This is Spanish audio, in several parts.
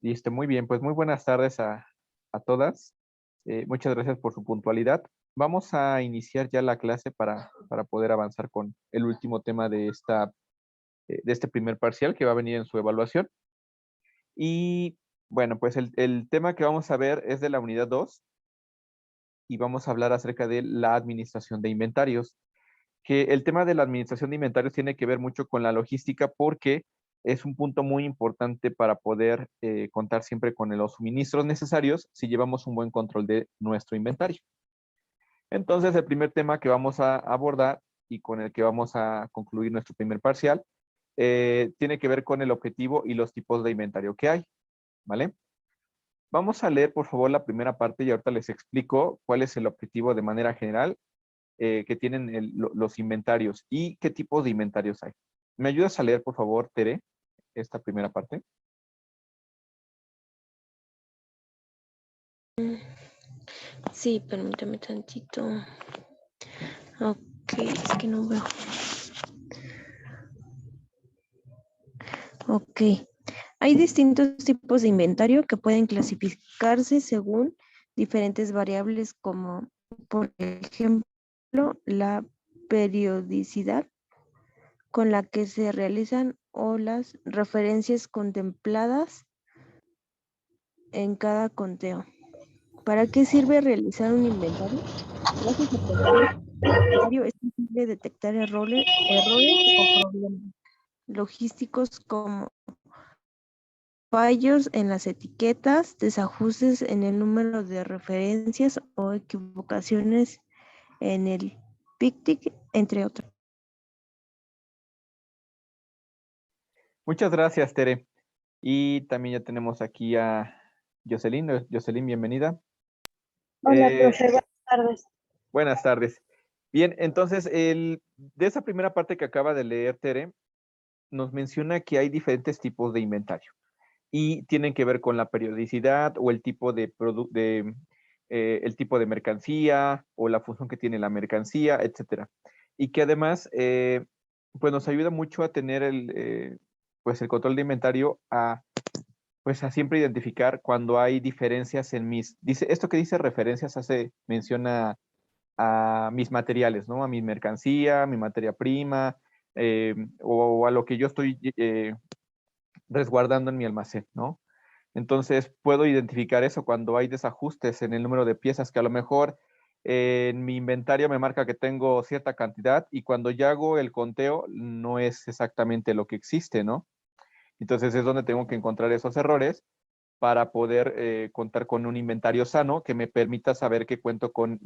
Listo, muy bien. Pues muy buenas tardes a todas. Muchas gracias por su puntualidad. Vamos a iniciar ya la clase para poder avanzar con el último tema de este primer parcial que va a venir en su evaluación. Y bueno, pues el tema que vamos a ver es de la unidad 2 y vamos a hablar acerca de la administración de inventarios. Que el tema de la administración de inventarios tiene que ver mucho con la logística porque es un punto muy importante para poder contar siempre con los suministros necesarios si llevamos un buen control de nuestro inventario. Entonces, el primer tema que vamos a abordar y con el que vamos a concluir nuestro primer parcial tiene que ver con el objetivo y los tipos de inventario que hay, ¿vale? Vamos a leer, por favor, la primera parte y ahorita les explico cuál es el objetivo de manera general que tienen los inventarios y qué tipos de inventarios hay. ¿Me ayudas a leer, por favor, Tere, esta primera parte? Sí, permítame tantito. Ok, es que no veo. Ok. Hay distintos tipos de inventario que pueden clasificarse según diferentes variables como, por ejemplo, la periodicidad con la que se realizan o las referencias contempladas en cada conteo. ¿Para qué sirve realizar un inventario? Gracias a tener un inventario es posible detectar errores o problemas logísticos como fallos en las etiquetas, desajustes en el número de referencias o equivocaciones en el PICTIC, entre otros. Muchas gracias, Tere. Y también ya tenemos aquí a Jocelyn. Jocelyn, bienvenida. Hola, profe, buenas tardes. Buenas tardes. Bien, entonces, de esa primera parte que acaba de leer Tere, nos menciona que hay diferentes tipos de inventario y tienen que ver con la periodicidad o el tipo el tipo de mercancía o la función que tiene la mercancía, etcétera. Y que además, pues nos ayuda mucho a tener pues el control de inventario pues a siempre identificar cuando hay diferencias esto que dice referencias menciona a mis materiales, ¿no? A mi mercancía, a mi materia prima, o a lo que yo estoy resguardando en mi almacén, ¿no? Entonces puedo identificar eso cuando hay desajustes en el número de piezas que a lo mejor en mi inventario me marca que tengo cierta cantidad y cuando ya hago el conteo no es exactamente lo que existe, ¿no? Entonces es donde tengo que encontrar esos errores para poder contar con un inventario sano que me permita saber que cuento con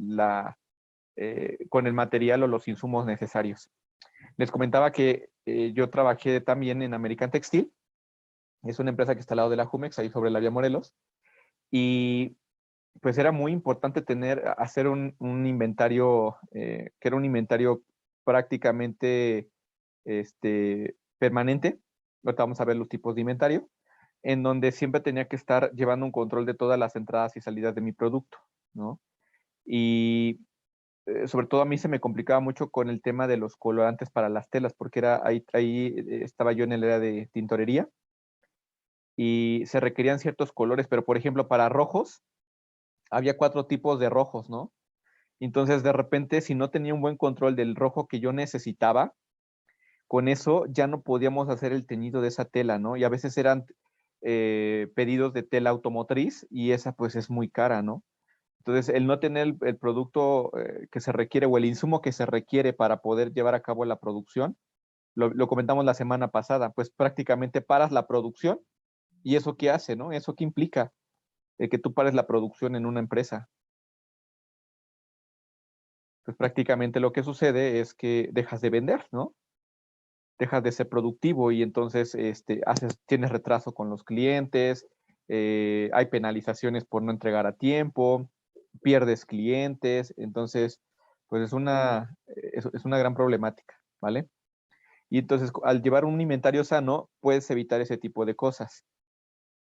el material o los insumos necesarios. Les comentaba que yo trabajé también en American Textil. Es una empresa que está al lado de la Jumex, ahí sobre la vía Morelos. Y pues era muy importante hacer un inventario, que era un inventario prácticamente permanente. Ahorita vamos a ver los tipos de inventario, en donde siempre tenía que estar llevando un control de todas las entradas y salidas de mi producto, ¿no? Y sobre todo a mí se me complicaba mucho con el tema de los colorantes para las telas, porque ahí estaba yo en el área de tintorería y se requerían ciertos colores, pero por ejemplo para rojos, había 4 tipos de rojos, ¿no? Entonces de repente si no tenía un buen control del rojo que yo necesitaba, con eso ya no podíamos hacer el teñido de esa tela, ¿no? Y a veces eran pedidos de tela automotriz y esa pues es muy cara, ¿no? Entonces, el no tener el producto que se requiere o el insumo que se requiere para poder llevar a cabo la producción, lo comentamos la semana pasada, pues prácticamente paras la producción y eso qué hace, ¿no? Eso qué implica que tú pares la producción en una empresa. Pues prácticamente lo que sucede es que dejas de vender, ¿no? Dejas de ser productivo y entonces tienes retraso con los clientes, hay penalizaciones por no entregar a tiempo, pierdes clientes, entonces pues es una gran problemática, ¿vale? Y entonces al llevar un inventario sano puedes evitar ese tipo de cosas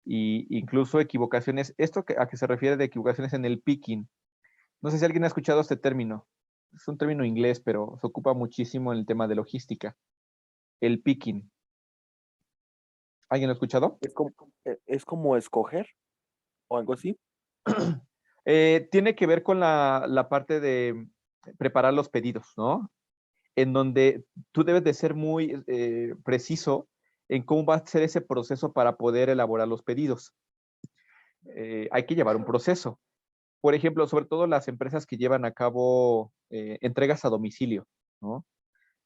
y incluso equivocaciones, a qué se refiere de equivocaciones en el picking. No sé si alguien ha escuchado este término, es un término inglés, pero se ocupa muchísimo en el tema de logística, el picking. ¿Alguien lo ha escuchado? Es como escoger o algo así. Tiene que ver con la parte de preparar los pedidos, ¿no? En donde tú debes de ser muy preciso en cómo va a ser ese proceso para poder elaborar los pedidos. Hay que llevar un proceso. Por ejemplo, sobre todo las empresas que llevan a cabo entregas a domicilio, ¿no?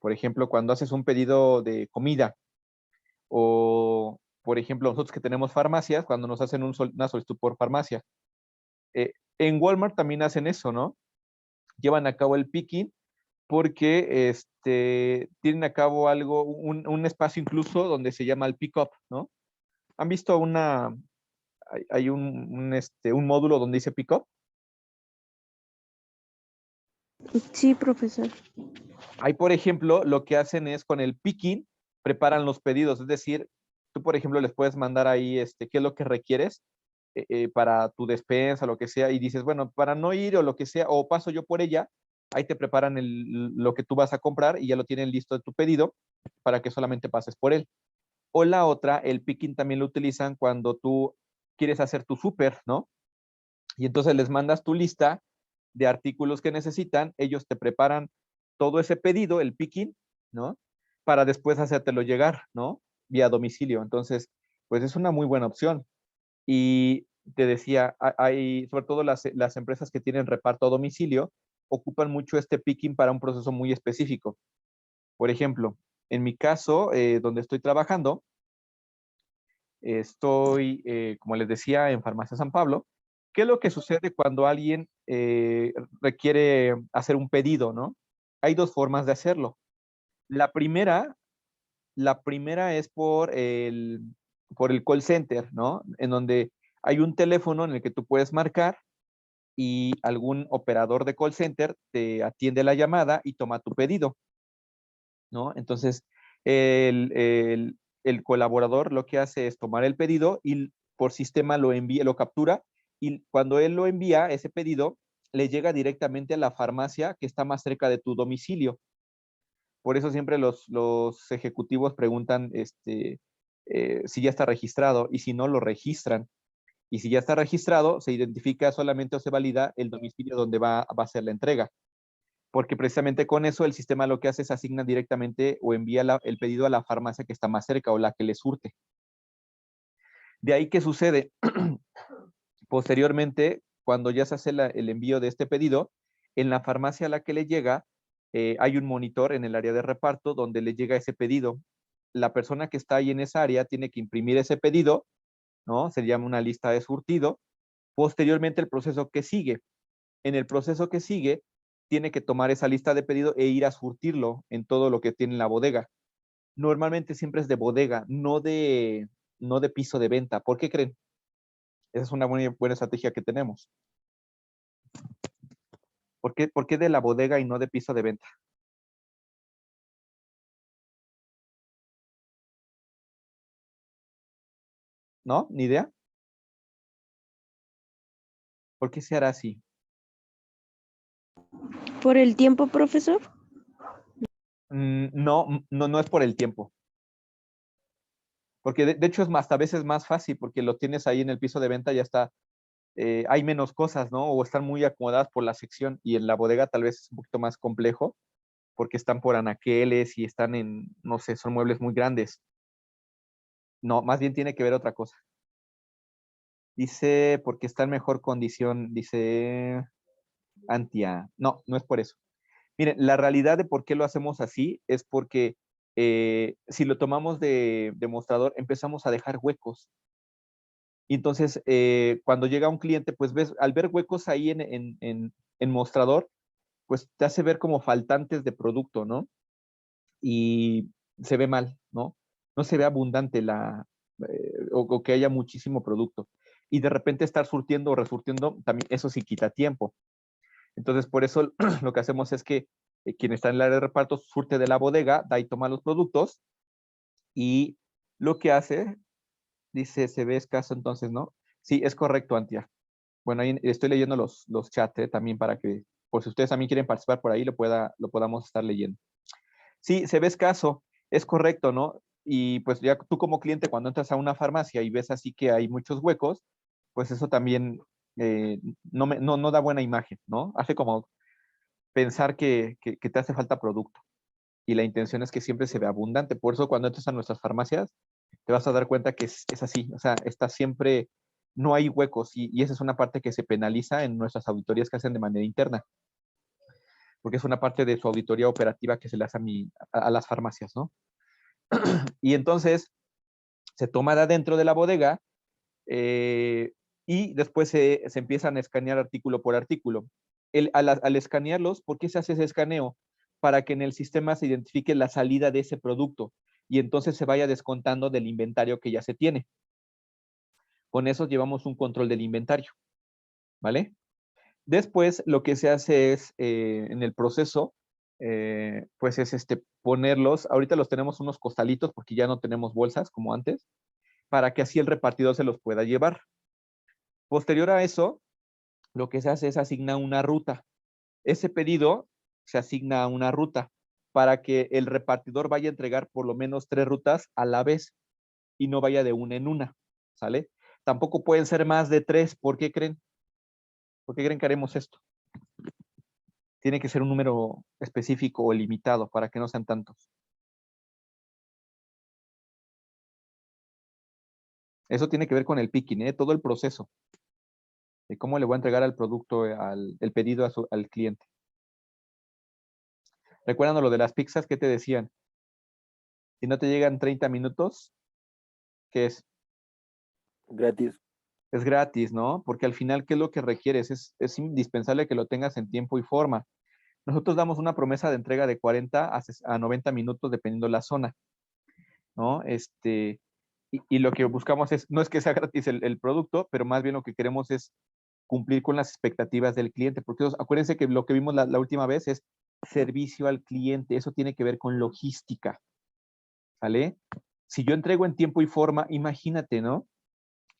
Por ejemplo, cuando haces un pedido de comida o, por ejemplo, nosotros que tenemos farmacias, cuando nos hacen una solicitud por farmacia. En Walmart también hacen eso, ¿no? Llevan a cabo el picking porque tienen a cabo algo, un espacio incluso donde se llama el pick-up, ¿no? ¿Han visto hay un módulo donde dice pick-up? Sí, profesor. Ahí, por ejemplo, lo que hacen es con el picking, preparan los pedidos, es decir, tú, por ejemplo, les puedes mandar ahí qué es lo que requieres para tu despensa, lo que sea, y dices, bueno, para no ir o lo que sea, o paso yo por ella, ahí te preparan lo que tú vas a comprar y ya lo tienen listo de tu pedido para que solamente pases por él. O la otra, el picking también lo utilizan cuando tú quieres hacer tu súper, ¿no? Y entonces les mandas tu lista de artículos que necesitan, ellos te preparan todo ese pedido, el picking, ¿no? Para después hacértelo llegar, ¿no? Vía domicilio. Entonces, pues es una muy buena opción. Y te decía, hay, sobre todo las empresas que tienen reparto a domicilio, ocupan mucho este picking para un proceso muy específico. Por ejemplo, en mi caso, donde estoy trabajando, estoy, como les decía, en Farmacia San Pablo. ¿Qué es lo que sucede cuando alguien requiere hacer un pedido, no? Hay dos formas de hacerlo. La primera, la primera es por el call center, ¿no? En donde hay un teléfono en el que tú puedes marcar y algún operador de call center te atiende la llamada y toma tu pedido, ¿no? Entonces, el colaborador lo que hace es tomar el pedido y por sistema lo envía, lo captura y cuando él lo envía, ese pedido le llega directamente a la farmacia que está más cerca de tu domicilio. Por eso siempre los ejecutivos preguntan si ya está registrado y si no lo registran. Y si ya está registrado, se identifica solamente o se valida el domicilio donde va a ser la entrega. Porque precisamente con eso el sistema lo que hace es asigna directamente o envía el pedido a la farmacia que está más cerca o la que le surte. De ahí que sucede, posteriormente, cuando ya se hace el envío de este pedido, en la farmacia a la que le llega, hay un monitor en el área de reparto donde le llega ese pedido. La persona que está ahí en esa área tiene que imprimir ese pedido, ¿no? Se llama una lista de surtido. Posteriormente, el proceso que sigue. En el proceso que sigue, tiene que tomar esa lista de pedido e ir a surtirlo en todo lo que tiene en la bodega. Normalmente siempre es de bodega, no de piso de venta. ¿Por qué creen? Esa es una buena estrategia que tenemos. ¿Por qué de la bodega y no de piso de venta? ¿No? ¿Ni idea? ¿Por qué se hará así? ¿Por el tiempo, profesor? No es por el tiempo. Porque de hecho es más, a veces más fácil porque lo tienes ahí en el piso de venta, ya está, hay menos cosas, ¿no? O están muy acomodadas por la sección y en la bodega tal vez es un poquito más complejo porque están por anaqueles y están en, no sé, son muebles muy grandes. No, más bien tiene que ver otra cosa. Dice, porque está en mejor condición, dice Antia. No, no es por eso. Miren, la realidad de por qué lo hacemos así es porque si lo tomamos de mostrador, empezamos a dejar huecos. Y entonces, cuando llega un cliente, pues ves, al ver huecos ahí en mostrador, pues te hace ver como faltantes de producto, ¿no? Y se ve mal, ¿no? No se ve abundante o que haya muchísimo producto. Y de repente estar surtiendo o resurtiendo, también eso sí quita tiempo. Entonces, por eso lo que hacemos es que quien está en el área de reparto surte de la bodega, da y toma los productos y lo que hace, dice, se ve escaso entonces, ¿no? Sí, es correcto, Antia. Bueno, ahí estoy leyendo los chats también para que, por si ustedes también quieren participar por ahí, lo podamos estar leyendo. Sí, se ve escaso, es correcto, ¿no? Y pues ya tú como cliente, cuando entras a una farmacia y ves así que hay muchos huecos, pues eso también no da buena imagen, ¿no? Hace como pensar que te hace falta producto. Y la intención es que siempre se vea abundante. Por eso cuando entras a nuestras farmacias, te vas a dar cuenta que es así. O sea, está siempre, no hay huecos. Y esa es una parte que se penaliza en nuestras auditorías que hacen de manera interna. Porque es una parte de su auditoría operativa que se le hace a las farmacias, ¿no? Y entonces se toma de adentro de la bodega y después se empiezan a escanear artículo por artículo. Al escanearlos, ¿por qué se hace ese escaneo? Para que en el sistema se identifique la salida de ese producto y entonces se vaya descontando del inventario que ya se tiene. Con eso llevamos un control del inventario, ¿vale? Después lo que se hace es, en el proceso, pues es ponerlos, ahorita los tenemos unos costalitos porque ya no tenemos bolsas como antes, para que así el repartidor se los pueda llevar. Posterior a eso, lo que se hace es asignar una ruta. Ese pedido se asigna a una ruta para que el repartidor vaya a entregar por lo menos 3 rutas a la vez y no vaya de una en una, ¿sale? Tampoco pueden ser más de 3. ¿Por qué creen? ¿Por qué creen que haremos esto? Tiene que ser un número específico o limitado para que no sean tantos. Eso tiene que ver con el picking, todo el proceso de cómo le voy a entregar al producto, el pedido al cliente. ¿Recuerdan lo de las pizzas? ¿Qué te decían? Si no te llegan 30 minutos, ¿qué es? Gratis. Es gratis, ¿no? Porque al final, ¿qué es lo que requieres? Es indispensable que lo tengas en tiempo y forma. Nosotros damos una promesa de entrega de 40 a 90 minutos dependiendo la zona, ¿no? Y lo que buscamos no es que sea gratis el producto, pero más bien lo que queremos es cumplir con las expectativas del cliente, porque acuérdense que lo que vimos la última vez es servicio al cliente, eso tiene que ver con logística, ¿vale? Si yo entrego en tiempo y forma, imagínate, ¿no?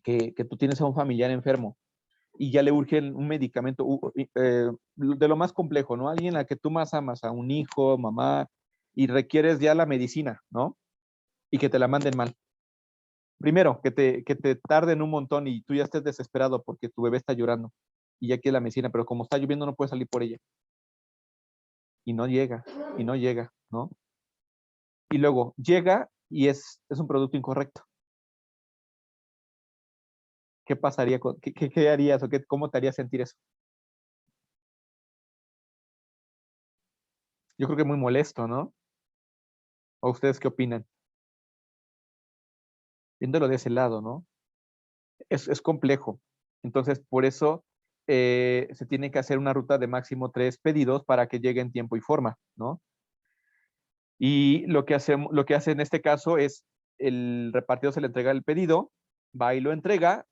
Que tú tienes a un familiar enfermo y ya le urge un medicamento de lo más complejo, ¿no? Alguien a la que tú más amas, a un hijo, mamá, y requieres ya la medicina, ¿no? Y que te la manden mal. Primero, que te tarden un montón y tú ya estés desesperado porque tu bebé está llorando y ya quiere la medicina, pero como está lloviendo no puedes salir por ella. Y no llega, y no llega, ¿no? Y luego llega y es un producto incorrecto. ¿Qué pasaría? ¿Qué harías o cómo te haría sentir eso? Yo creo que muy molesto, ¿no? ¿O ustedes qué opinan? Viéndolo de ese lado, ¿no? Es complejo. Entonces, por eso se tiene que hacer una ruta de máximo 3 pedidos para que llegue en tiempo y forma, ¿no? Y lo que hace en este caso es el repartidor se le entrega el pedido, va y lo entrega,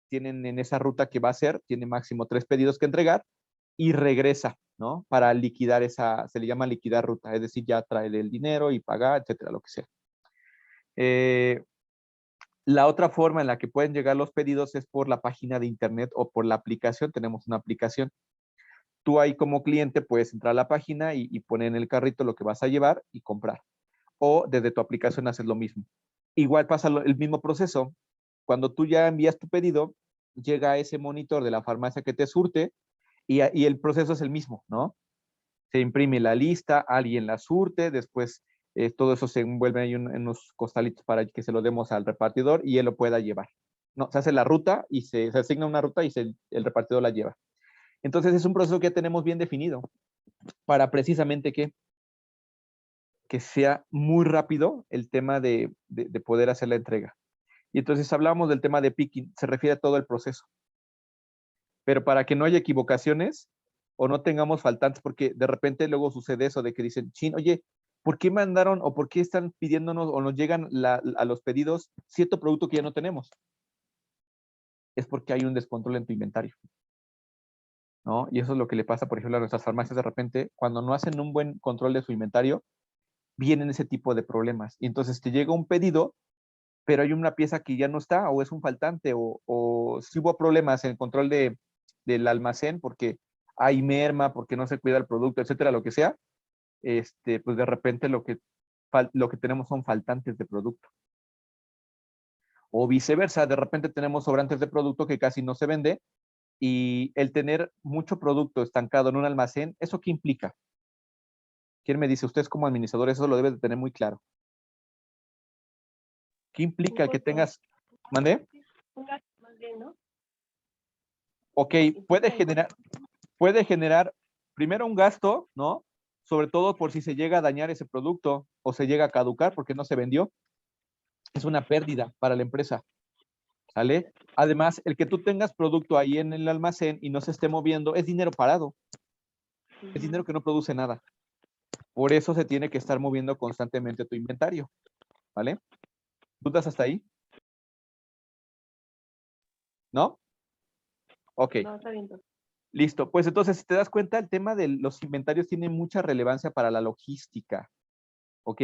tienen en esa ruta que va a hacer, tiene máximo 3 pedidos que entregar y regresa, ¿no? Para liquidar se le llama liquidar ruta, es decir, ya trae el dinero y pagar, etcétera, lo que sea. La otra forma en la que pueden llegar los pedidos es por la página de internet o por la aplicación. Tenemos una aplicación. Tú ahí como cliente puedes entrar a la página y poner en el carrito lo que vas a llevar y comprar. O desde tu aplicación haces lo mismo. Igual pasa el mismo proceso. Cuando tú ya envías tu pedido, llega a ese monitor de la farmacia que te surte y el proceso es el mismo, ¿no? Se imprime la lista, alguien la surte, después todo eso se envuelve ahí en unos costalitos para que se lo demos al repartidor y él lo pueda llevar. No, se hace la ruta y se asigna una ruta y el repartidor la lleva. Entonces es un proceso que ya tenemos bien definido para precisamente que sea muy rápido el tema de poder hacer la entrega. Y entonces hablamos del tema de picking, se refiere a todo el proceso. Pero para que no haya equivocaciones o no tengamos faltantes, porque de repente luego sucede eso de que dicen, chin, oye, ¿por qué mandaron o por qué están pidiéndonos o nos llegan a los pedidos cierto producto que ya no tenemos? Es porque hay un descontrol en tu inventario, ¿no? Y eso es lo que le pasa, por ejemplo, a nuestras farmacias de repente, cuando no hacen un buen control de su inventario, vienen ese tipo de problemas. Y entonces te llega un pedido, pero hay una pieza que ya no está, o es un faltante, o si hubo problemas en el control del almacén, porque hay merma, porque no se cuida el producto, etcétera, lo que sea, pues de repente lo que lo que tenemos son faltantes de producto. O viceversa, de repente tenemos sobrantes de producto que casi no se vende, y el tener mucho producto estancado en un almacén, ¿eso qué implica? ¿Quién me dice? Ustedes como administradores eso lo deben de tener muy claro. ¿Qué implica el que tengas? ¿Mandé? Un gasto más bien, ¿no? Ok, puede generar primero un gasto, ¿no? Sobre todo por si se llega a dañar ese producto o se llega a caducar porque no se vendió. Es una pérdida para la empresa, ¿sale? Además, el que tú tengas producto ahí en el almacén y no se esté moviendo es dinero parado. Es dinero que no produce nada. Por eso se tiene que estar moviendo constantemente tu inventario, ¿vale? ¿Dudas hasta ahí? ¿No? Ok. No, está bien. Listo, pues entonces, si te das cuenta, el tema de los inventarios tiene mucha relevancia para la logística, ¿ok?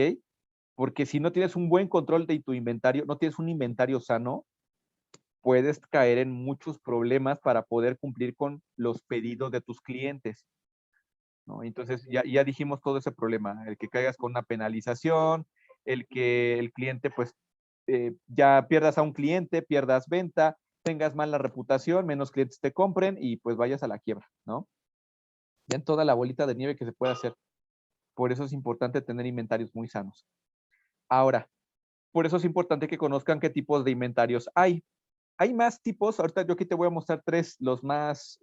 Porque si no tienes un buen control de tu inventario, no tienes un inventario sano, puedes caer en muchos problemas para poder cumplir con los pedidos de tus clientes, ¿no? Entonces, ya dijimos todo ese problema, el que caigas con una penalización, el que el cliente, pues, ya pierdas a un cliente, pierdas venta, tengas mala reputación, menos clientes te compren y pues vayas a la quiebra, ¿no? Ya en toda la bolita de nieve que se puede hacer. Por eso es importante tener inventarios muy sanos. Ahora, por eso es importante que conozcan qué tipos de inventarios hay. Hay más tipos, ahorita yo aquí te voy a mostrar tres, los más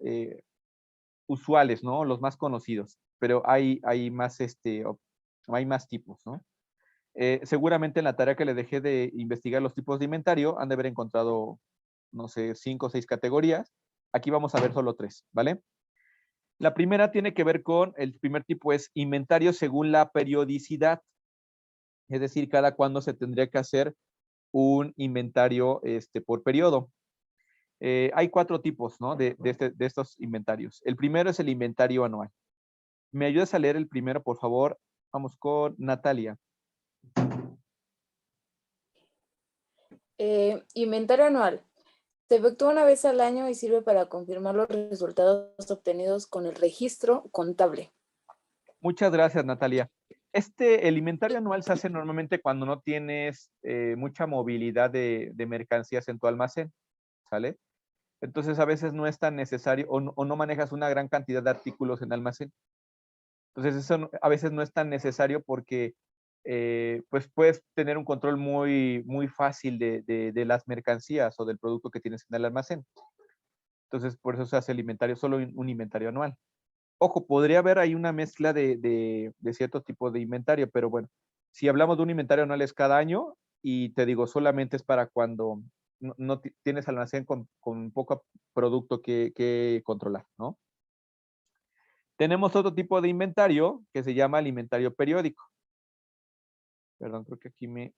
usuales, ¿no? Los más conocidos, pero hay más, hay más tipos, ¿no? Seguramente en la tarea que le dejé de investigar los tipos de inventario, han de haber encontrado, no sé, 5 o 6 categorías. Aquí vamos a ver solo 3, ¿vale? La primera tiene que ver con, el primer tipo es inventario según la periodicidad, es decir, cada cuándo se tendría que hacer un inventario por periodo. Hay 4 tipos, ¿no? de estos inventarios. El primero es el inventario anual. ¿Me ayudas a leer el primero, por favor? Vamos con Natalia. Inventario anual. Se efectúa una vez al año y sirve para confirmar los resultados obtenidos con el registro contable. Muchas gracias, Natalia. El inventario anual se hace normalmente cuando no tienes mucha movilidad de mercancías en tu almacén, ¿sale? Entonces a veces no es tan necesario o no manejas una gran cantidad de artículos en almacén. Entonces eso a veces no es tan necesario porque pues puedes tener un control muy fácil de las mercancías o del producto que tienes en el almacén. Entonces por eso se hace el inventario, solo un inventario anual. Ojo, podría haber ahí una mezcla de cierto tipo de inventario, pero bueno, si hablamos de un inventario anual es cada año y te digo, solamente es para cuando no tienes almacén con poco producto que controlar, ¿no? Tenemos otro tipo de inventario que se llama el inventario periódico. Perdón, creo que aquí me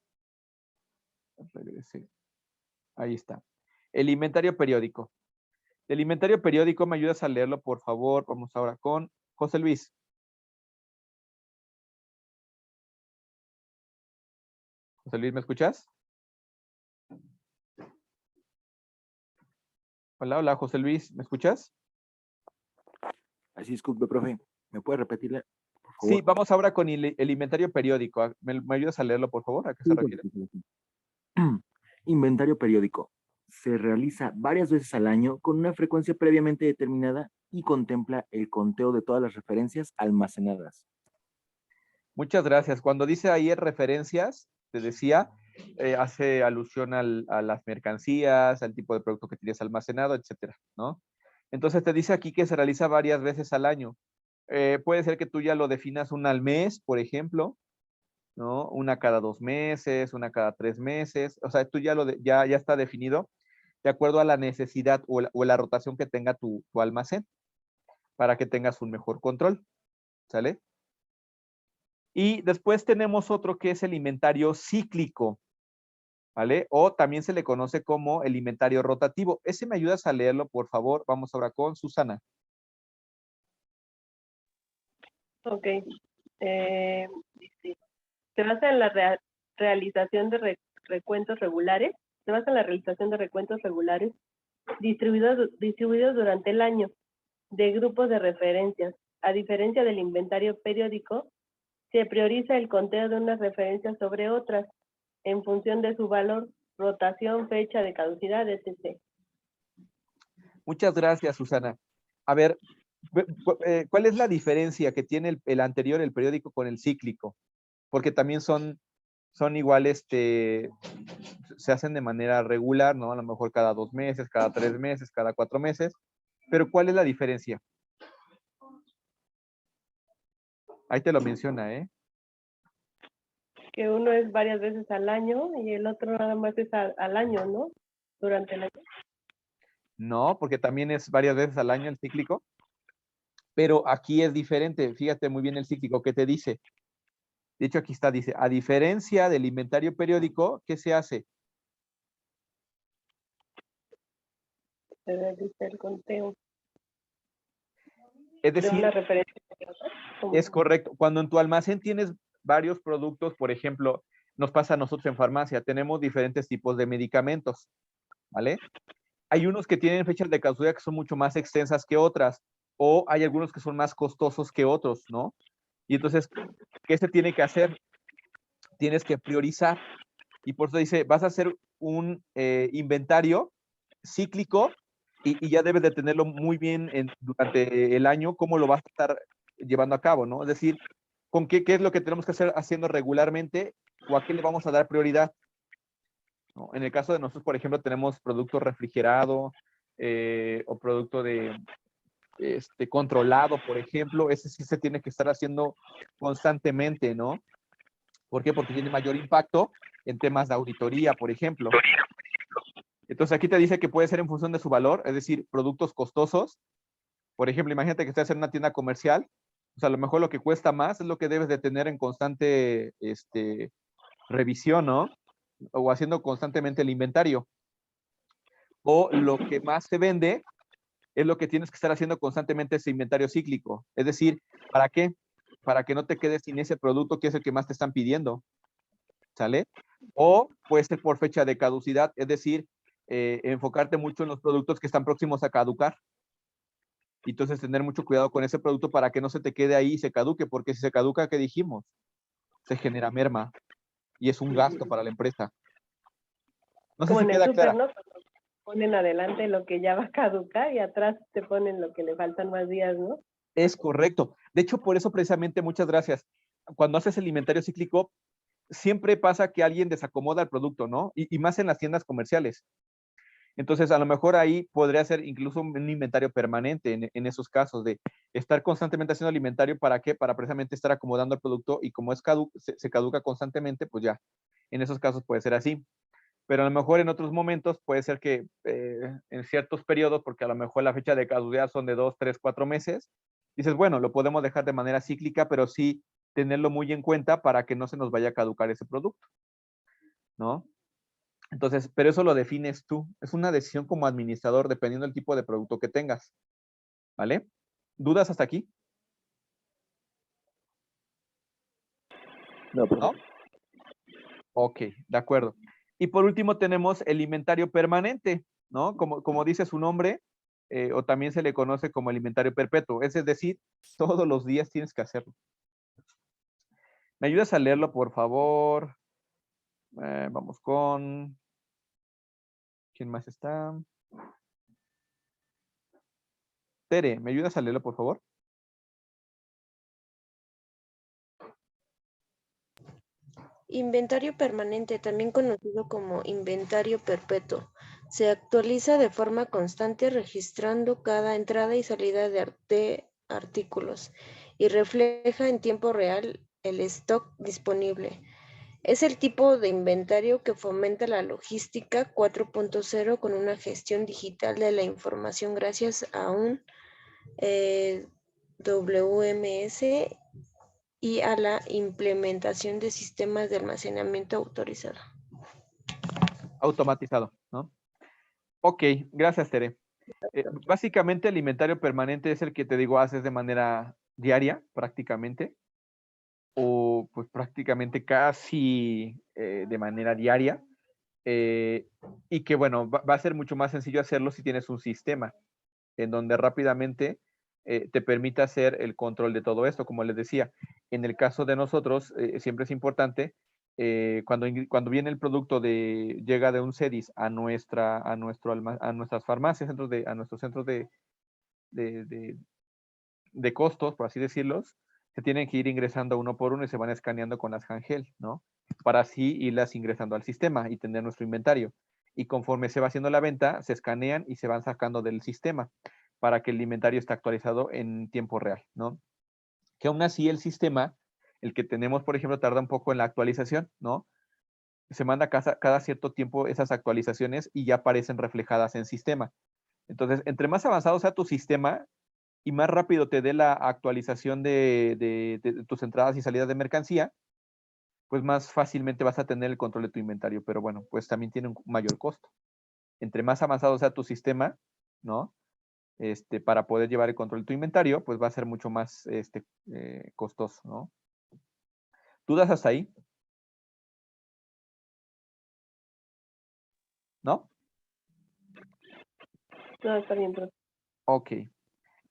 regresé. Ahí está. El inventario periódico. El inventario periódico, ¿me ayudas a leerlo, por favor? Vamos ahora con José Luis. José Luis, ¿me escuchas? Hola, hola, José Luis, ¿me escuchas? Así, disculpe, profe. ¿Me puede repetirle, por favor? Sí, vamos ahora con el inventario periódico. ¿Me ayudas a leerlo, por favor? ¿A qué se refiere? Inventario periódico. Se realiza varias veces al año con una frecuencia previamente determinada y contempla el conteo de todas las referencias almacenadas. Muchas gracias. Cuando dice ahí referencias, te decía, hace alusión a las mercancías, al tipo de producto que tienes almacenado, etcétera, ¿no? Entonces te dice aquí que se realiza varias veces al año. Puede ser que tú ya lo definas una al mes, por ejemplo, ¿no? Una cada 2 meses, una cada 3 meses. O sea, tú ya está definido de acuerdo a la necesidad o la rotación que tenga tu almacén para que tengas un mejor control, ¿sale? Y después tenemos otro que es el inventario cíclico, ¿vale? O también se le conoce como el inventario rotativo. Ese me ayudas a leerlo, por favor. Vamos ahora con Susana. Ok. Dice, se basa en la realización de recuentos regulares. Se basa en la realización de recuentos regulares distribuidos durante el año de grupos de referencias. A diferencia del inventario periódico, Se prioriza el conteo de unas referencias sobre otras en función de su valor, rotación, fecha de caducidad, etc. Muchas gracias, Susana. A ver, ¿cuál es la diferencia que tiene el anterior, el periódico, con el cíclico? Porque también son igual, se hacen de manera regular, ¿no? A lo mejor cada 2 meses, cada 3 meses, cada 4 meses. Pero ¿cuál es la diferencia? Ahí te lo menciona, ¿eh? Que uno es varias veces al año y el otro nada más es al año, ¿no? Durante el año. No, porque también es varias veces al año el cíclico. Pero aquí es diferente. Fíjate muy bien el cíclico que te dice. De hecho, aquí está, dice, a diferencia del inventario periódico, ¿qué se hace? Se realiza el conteo Es de decir, una referencia. Como- es correcto. Cuando en tu almacén tienes varios productos, por ejemplo, nos pasa a nosotros en farmacia, tenemos diferentes tipos de medicamentos, ¿vale? Hay unos que tienen fechas de caducidad que son mucho más extensas que otras, o hay algunos que son más costosos que otros, ¿no? Y entonces, ¿qué se tiene que hacer? Tienes que priorizar. Y por eso dice, vas a hacer un inventario cíclico y ya debes de tenerlo muy bien durante el año, cómo lo vas a estar llevando a cabo, ¿no? Es decir, con qué es lo que tenemos que hacer haciendo regularmente o a qué le vamos a dar prioridad, ¿no? En el caso de nosotros, por ejemplo, tenemos producto refrigerado o producto de controlado, por ejemplo, ese sí se tiene que estar haciendo constantemente, ¿no? ¿Por qué? Porque tiene mayor impacto en temas de auditoría, por ejemplo. Entonces aquí te dice que puede ser en función de su valor, es decir, productos costosos. Por ejemplo, imagínate que estás en una tienda comercial, pues a lo mejor lo que cuesta más es lo que debes de tener en constante revisión, ¿no? O haciendo constantemente el inventario. O lo que más se vende es lo que tienes que estar haciendo constantemente ese inventario cíclico. Es decir, ¿para qué? Para que no te quedes sin ese producto que es el que más te están pidiendo, ¿sale? O puede ser por fecha de caducidad, es decir, enfocarte mucho en los productos que están próximos a caducar. Y entonces tener mucho cuidado con ese producto para que no se te quede ahí y se caduque, porque si se caduca, ¿qué dijimos? Se genera merma y es un gasto para la empresa. No sé Como si en el queda súper, clara. ¿no? Cuando ponen adelante lo que ya va a caducar y atrás te ponen lo que le faltan más días, ¿no? Es correcto. De hecho, por eso precisamente, muchas gracias. Cuando haces el inventario cíclico, siempre pasa que alguien desacomoda el producto, ¿no? Y más en las tiendas comerciales. Entonces, a lo mejor ahí podría ser incluso un inventario permanente en esos casos de estar constantemente haciendo el inventario. ¿Para qué? Para precisamente estar acomodando el producto y como se caduca constantemente, pues ya, en esos casos puede ser así. Pero a lo mejor en otros momentos puede ser que en ciertos periodos, porque a lo mejor la fecha de caducidad son de 2, 3, 4 meses, dices, bueno, lo podemos dejar de manera cíclica, pero sí tenerlo muy en cuenta para que no se nos vaya a caducar ese producto, ¿no? Entonces, pero eso lo defines tú. Es una decisión como administrador, dependiendo del tipo de producto que tengas, ¿vale? ¿Dudas hasta aquí? No, ¿No? Ok, de acuerdo. Y por último tenemos el inventario permanente, ¿no? Como dice su nombre, o también se le conoce como el inventario perpetuo. Es decir, todos los días tienes que hacerlo. ¿Me ayudas a leerlo, por favor? Vamos con... ¿Quién más está? Tere, ¿me ayudas a leerlo, por favor? Inventario permanente, también conocido como inventario perpetuo, se actualiza de forma constante registrando cada entrada y salida de artículos y refleja en tiempo real el stock disponible. Es el tipo de inventario que fomenta la logística 4.0 con una gestión digital de la información gracias a un WMS y a la implementación de sistemas de almacenamiento autorizado. Automatizado, ¿no? Ok, gracias, Tere. Básicamente el inventario permanente es el que te digo haces de manera diaria, prácticamente, o pues prácticamente casi de manera diaria, y que bueno, va a ser mucho más sencillo hacerlo si tienes un sistema en donde rápidamente te permita hacer el control de todo esto, como les decía. En el caso de nosotros, siempre es importante, cuando viene el producto llega de un CEDIS a nuestras farmacias, a nuestros centros de costos, por así decirlos, se tienen que ir ingresando uno por uno y se van escaneando con las handheld, ¿no? Para así irlas ingresando al sistema y tener nuestro inventario. Y conforme se va haciendo la venta, se escanean y se van sacando del sistema para que el inventario esté actualizado en tiempo real, ¿no? Que aún así el sistema, el que tenemos, por ejemplo, tarda un poco en la actualización, ¿no? Se manda cada cierto tiempo esas actualizaciones y ya aparecen reflejadas en sistema. Entonces, entre más avanzado sea tu sistema y más rápido te dé la actualización de tus entradas y salidas de mercancía, pues más fácilmente vas a tener el control de tu inventario. Pero bueno, pues también tiene un mayor costo. Entre más avanzado sea tu sistema, ¿no? Para poder llevar el control de tu inventario, pues va a ser mucho más costoso, ¿no? ¿Dudas hasta ahí? ¿No? No, está bien, profe. Ok.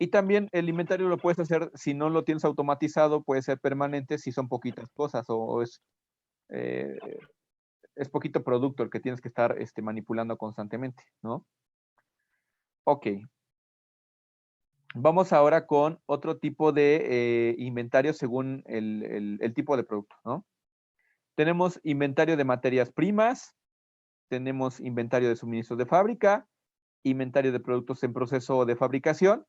Y también el inventario lo puedes hacer, si no lo tienes automatizado, puede ser permanente si son poquitas cosas o es poquito producto el que tienes que estar manipulando constantemente, ¿no? Ok. Vamos ahora con otro tipo de inventario según el tipo de producto, ¿no? Tenemos inventario de materias primas, tenemos inventario de suministros de fábrica, inventario de productos en proceso de fabricación,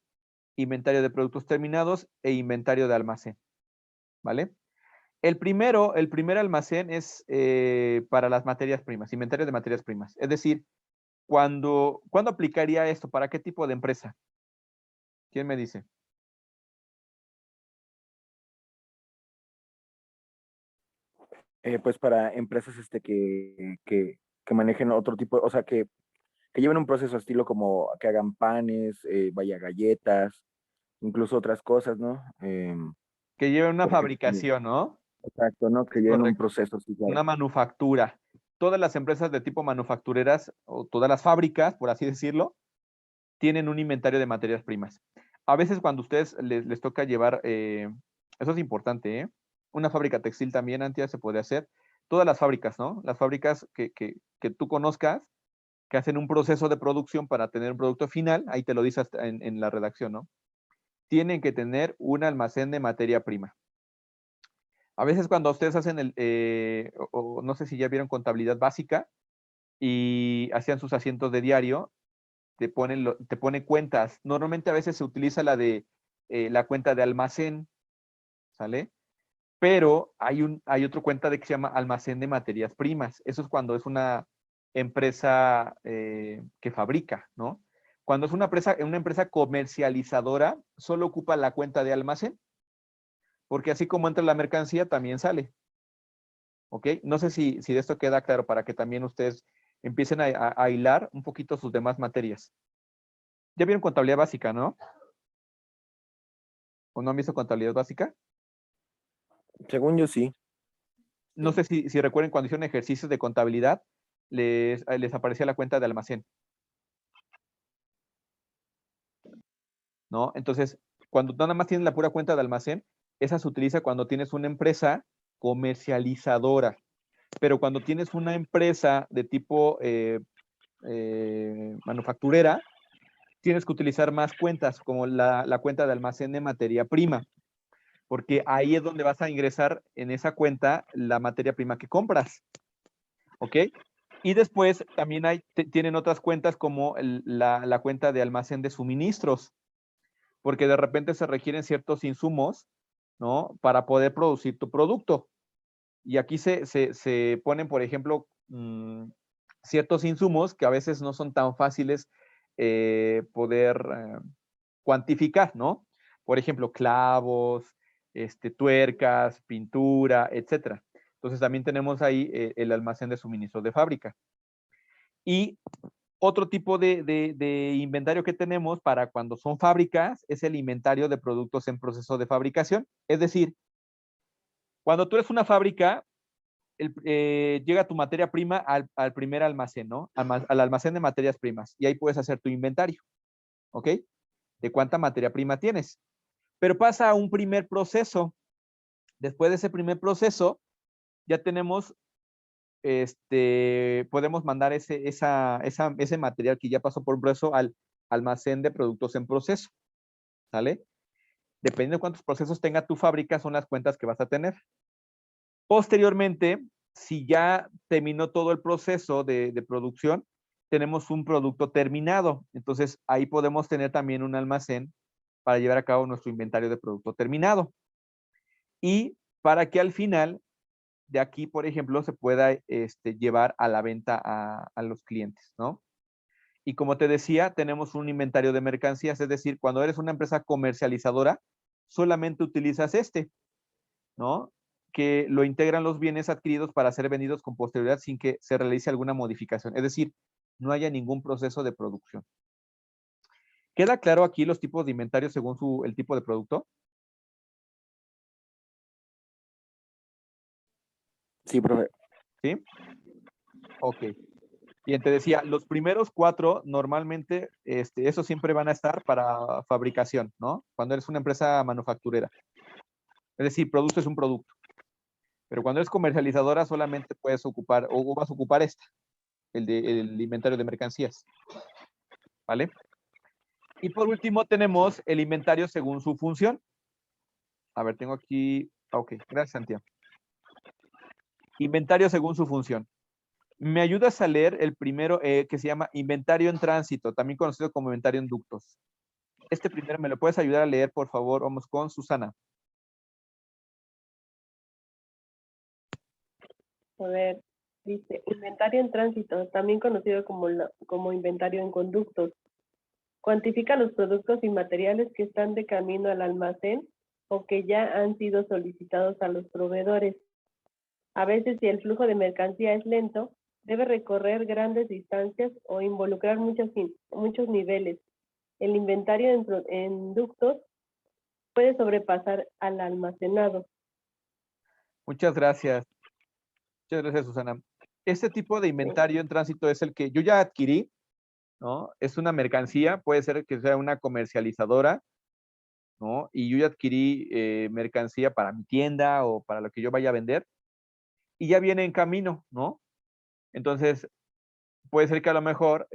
inventario de productos terminados e inventario de almacén, ¿vale? El primer almacén es para las materias primas, inventario de materias primas. Es decir, ¿cuándo aplicaría esto? ¿Para qué tipo de empresa? ¿Quién me dice? Pues para empresas que manejen otro tipo, o sea, que lleven un proceso estilo como que hagan panes, vaya galletas, incluso otras cosas, ¿no? Que lleve una Por ejemplo, fabricación, ¿no? exacto, ¿no? Que lleven un Correcto. proceso así, Una claro. manufactura. Todas las empresas de tipo manufactureras o todas las fábricas, por así decirlo, tienen un inventario de materias primas. A veces cuando a ustedes les toca llevar, eso es importante, ¿eh? Una fábrica textil también, antes se puede hacer. Todas las fábricas, ¿no? Las fábricas que tú conozcas, que hacen un proceso de producción para tener un producto final, ahí te lo dice en la redacción, ¿no? Tienen que tener un almacén de materia prima. A veces cuando ustedes hacen o no sé si ya vieron contabilidad básica y hacían sus asientos de diario, te pone cuentas. Normalmente a veces se utiliza la cuenta de almacén, ¿sale? Pero hay otra cuenta que se llama almacén de materias primas. Eso es cuando es una empresa que fabrica, ¿no? Cuando es una empresa comercializadora, solo ocupa la cuenta de almacén, porque así como entra la mercancía, también sale. ¿Ok? No sé si de esto queda claro para que también ustedes empiecen a hilar un poquito sus demás materias. Ya vieron contabilidad básica, ¿no? ¿O no han visto contabilidad básica? Según yo sí. No sé si recuerden cuando hicieron ejercicios de contabilidad, les aparecía la cuenta de almacén, ¿no? Entonces, cuando nada más tienes la pura cuenta de almacén, esa se utiliza cuando tienes una empresa comercializadora. Pero cuando tienes una empresa de tipo manufacturera, tienes que utilizar más cuentas, como la cuenta de almacén de materia prima, porque ahí es donde vas a ingresar en esa cuenta la materia prima que compras, ¿ok? Y después también tienen otras cuentas como la cuenta de almacén de suministros, porque de repente se requieren ciertos insumos, ¿no? Para poder producir tu producto. Y aquí se ponen, por ejemplo, ciertos insumos que a veces no son tan fáciles poder cuantificar, ¿no? Por ejemplo, clavos, tuercas, pintura, etcétera. Entonces también tenemos ahí el almacén de suministros de fábrica. Y otro tipo de inventario que tenemos para cuando son fábricas es el inventario de productos en proceso de fabricación. Es decir, cuando tú eres una fábrica, llega tu materia prima al primer almacén, ¿no? Al almacén de materias primas. Y ahí puedes hacer tu inventario, ¿ok? De cuánta materia prima tienes. Pero pasa a un primer proceso. Después de ese primer proceso, ya tenemos, podemos mandar ese material que ya pasó por un proceso al almacén de productos en proceso, ¿sale? Dependiendo de cuántos procesos tenga tu fábrica, son las cuentas que vas a tener. Posteriormente, si ya terminó todo el proceso de producción, tenemos un producto terminado. Entonces, ahí podemos tener también un almacén para llevar a cabo nuestro inventario de producto terminado. Y para que al final, de aquí, por ejemplo, se pueda llevar a la venta a los clientes, ¿no? Y como te decía, tenemos un inventario de mercancías, es decir, cuando eres una empresa comercializadora, solamente utilizas ¿no? Que lo integran los bienes adquiridos para ser vendidos con posterioridad sin que se realice alguna modificación. Es decir, no haya ningún proceso de producción. ¿Queda claro aquí los tipos de inventario según el tipo de producto? Sí, profe. ¿Sí? Ok. Bien, te decía, los primeros 4 normalmente, esos siempre van a estar para fabricación, ¿no? Cuando eres una empresa manufacturera. Es decir, produces un producto. Pero cuando eres comercializadora solamente puedes ocupar, o vas a ocupar el inventario de mercancías. ¿Vale? Y por último tenemos el inventario según su función. A ver, tengo aquí, ok, gracias Santiago. Inventario según su función. Me ayudas a leer el primero que se llama inventario en tránsito, también conocido como inventario en ductos. Este primero, ¿me lo puedes ayudar a leer, por favor? Vamos con Susana. A ver, dice, inventario en tránsito, también conocido como inventario en conductos. Cuantifica los productos y materiales que están de camino al almacén o que ya han sido solicitados a los proveedores. A veces, si el flujo de mercancía es lento, debe recorrer grandes distancias o involucrar muchos niveles. El inventario en ductos puede sobrepasar al almacenado. Muchas gracias. Muchas gracias, Susana. Este tipo de inventario en tránsito es el que yo ya adquirí, ¿no? Es una mercancía, puede ser que sea una comercializadora, ¿no? Y yo ya adquirí mercancía para mi tienda o para lo que yo vaya a vender y ya viene en camino, ¿no? Entonces, puede ser que a lo mejor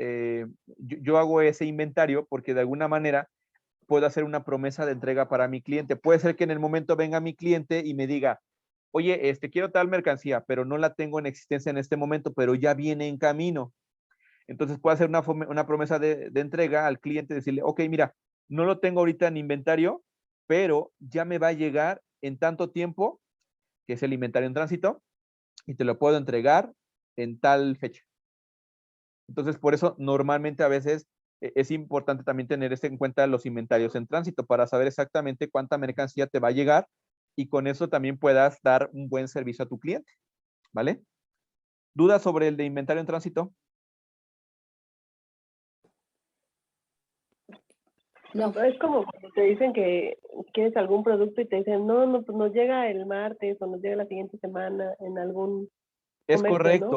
yo hago ese inventario porque de alguna manera puedo hacer una promesa de entrega para mi cliente. Puede ser que en el momento venga mi cliente y me diga, oye, quiero tal mercancía, pero no la tengo en existencia en este momento, pero ya viene en camino. Entonces puedo hacer una promesa de entrega al cliente, decirle, ok, mira, no lo tengo ahorita en inventario, pero ya me va a llegar en tanto tiempo, que es el inventario en tránsito, y te lo puedo entregar en tal fecha. Entonces, por eso normalmente a veces es importante también tener en cuenta los inventarios en tránsito para saber exactamente cuánta mercancía te va a llegar y con eso también puedas dar un buen servicio a tu cliente, ¿vale? ¿Dudas sobre el de inventario en tránsito? No. Es como cuando te dicen que quieres algún producto y te dicen, no, pues nos llega el martes o nos llega la siguiente semana en algún Es comercio, ¿no?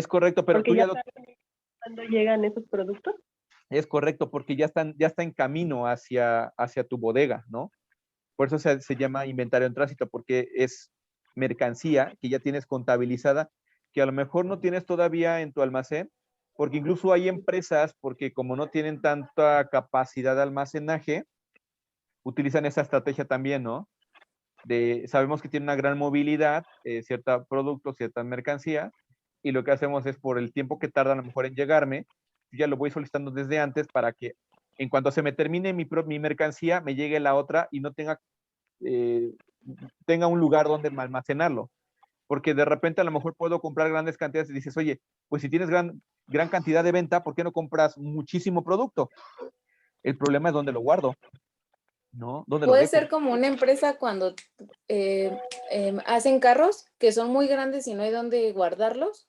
correcto, pero Porque tú ya ya lo... saben cuándo llegan esos productos. Es correcto, porque ya está en camino hacia tu bodega, ¿no? Por eso se llama inventario en tránsito, porque es mercancía que ya tienes contabilizada, que a lo mejor no tienes todavía en tu almacén, porque incluso hay empresas, porque como no tienen tanta capacidad de almacenaje, utilizan esa estrategia también, ¿no? Sabemos que tiene una gran movilidad, cierto producto, cierta mercancía, y lo que hacemos es por el tiempo que tarda a lo mejor en llegarme, yo ya lo voy solicitando desde antes para que en cuanto se me termine mi mercancía, me llegue la otra y no tenga un lugar donde almacenarlo. Porque de repente a lo mejor puedo comprar grandes cantidades y dices, oye, pues si tienes gran cantidad de venta, ¿por qué no compras muchísimo producto? El problema es dónde lo guardo, ¿no? ¿Dónde lo Puede dejo? ser como una empresa cuando hacen carros que son muy grandes y no hay dónde guardarlos,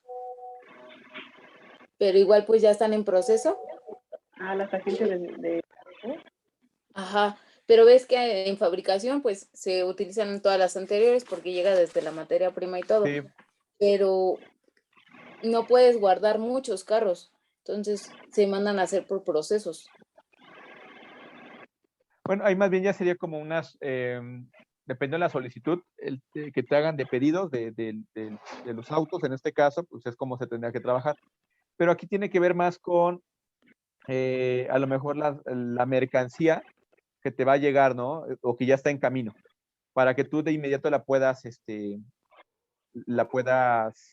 pero igual pues ya están en proceso. Las agencias de Ajá, pero ves que en fabricación pues se utilizan todas las anteriores porque llega desde la materia prima y todo, Sí. pero no puedes guardar muchos carros, entonces se mandan a hacer por procesos. Bueno, ahí más bien ya sería como unas depende de la solicitud que te hagan de pedidos de los autos, en este caso, pues es como se tendría que trabajar. Pero aquí tiene que ver más con, a lo mejor, la mercancía que te va a llegar, ¿no? O que ya está en camino, para que tú de inmediato la puedas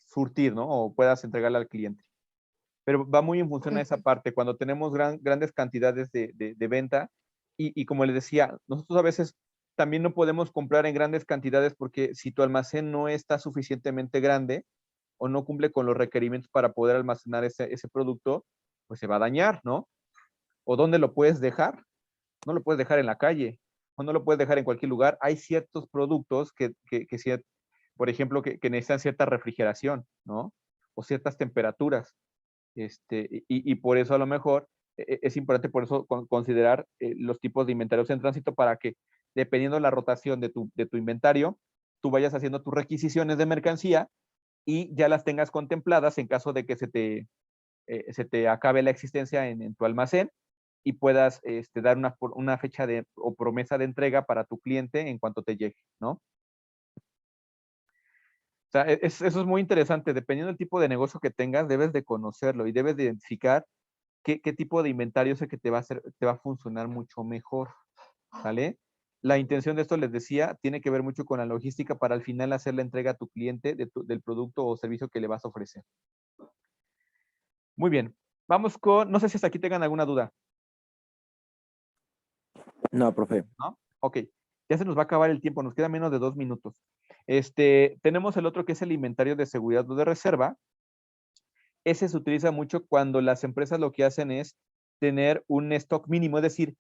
surtir, ¿no? O puedas entregarla al cliente. Pero va muy en función a esa parte. Cuando tenemos grandes cantidades de venta, y como les decía, nosotros a veces también no podemos comprar en grandes cantidades porque si tu almacén no está suficientemente grande o no cumple con los requerimientos para poder almacenar ese producto, pues se va a dañar, ¿no? ¿O dónde lo puedes dejar? No lo puedes dejar en la calle, o no lo puedes dejar en cualquier lugar. Hay ciertos productos por ejemplo, que necesitan cierta refrigeración, ¿no? O ciertas temperaturas. Y por eso a lo mejor es importante por eso considerar los tipos de inventarios en tránsito para que, dependiendo de la rotación de tu inventario, tú vayas haciendo tus requisiciones de mercancía y ya las tengas contempladas en caso de que se te acabe la existencia en tu almacén y puedas dar una fecha o promesa de entrega para tu cliente en cuanto te llegue, ¿no? O sea, eso es muy interesante. Dependiendo del tipo de negocio que tengas, debes de conocerlo y debes de identificar qué tipo de inventario es el que te va a funcionar mucho mejor, ¿vale? La intención de esto, les decía, tiene que ver mucho con la logística para al final hacer la entrega a tu cliente del producto o servicio que le vas a ofrecer. Muy bien. Vamos no sé si hasta aquí tengan alguna duda. No, profe. ¿No? Ok. Ya se nos va a acabar el tiempo, nos queda menos de 2 minutos. Tenemos el otro que es el inventario de seguridad o de reserva. Ese se utiliza mucho cuando las empresas lo que hacen es tener un stock mínimo, es decir,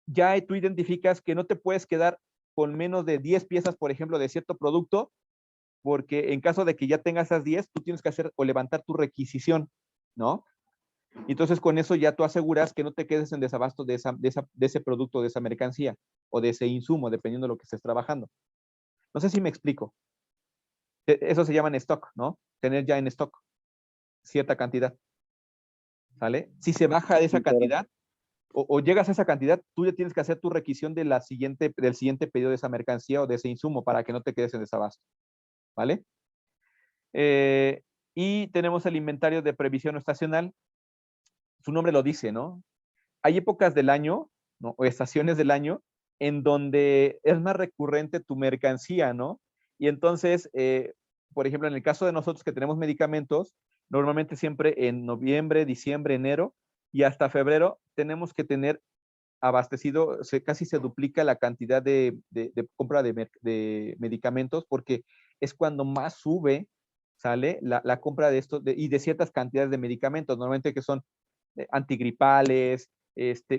ya tú identificas que no te puedes quedar con menos de 10 piezas, por ejemplo, de cierto producto, porque en caso de que ya tengas esas 10, tú tienes que hacer o levantar tu requisición, ¿no? Entonces, con eso ya tú aseguras que no te quedes en desabasto de ese producto, de esa mercancía o de ese insumo, dependiendo de lo que estés trabajando. No sé si me explico. Eso se llama en stock, ¿no? Tener ya en stock cierta cantidad. ¿Sale? Si se baja de esa cantidad o llegas a esa cantidad, tú ya tienes que hacer tu requisición del siguiente pedido de esa mercancía o de ese insumo para que no te quedes en desabasto. ¿Vale? Y tenemos el inventario de previsión estacional. Su nombre lo dice, ¿no? Hay épocas del año, ¿no? O estaciones del año en donde es más recurrente tu mercancía, ¿no? Y entonces, por ejemplo, en el caso de nosotros que tenemos medicamentos, normalmente siempre en noviembre, diciembre, enero y hasta febrero tenemos que tener abastecido, casi se duplica la cantidad de compra de medicamentos porque es cuando más sube, ¿sale? La compra de estos y de ciertas cantidades de medicamentos, normalmente que son antigripales,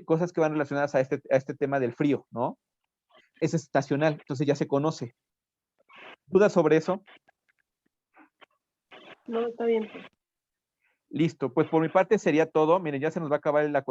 cosas que van relacionadas a este tema del frío, ¿no? Es estacional, entonces ya se conoce. ¿Dudas sobre eso? No, está bien. Listo, pues por mi parte sería todo. Miren, ya se nos va a acabar la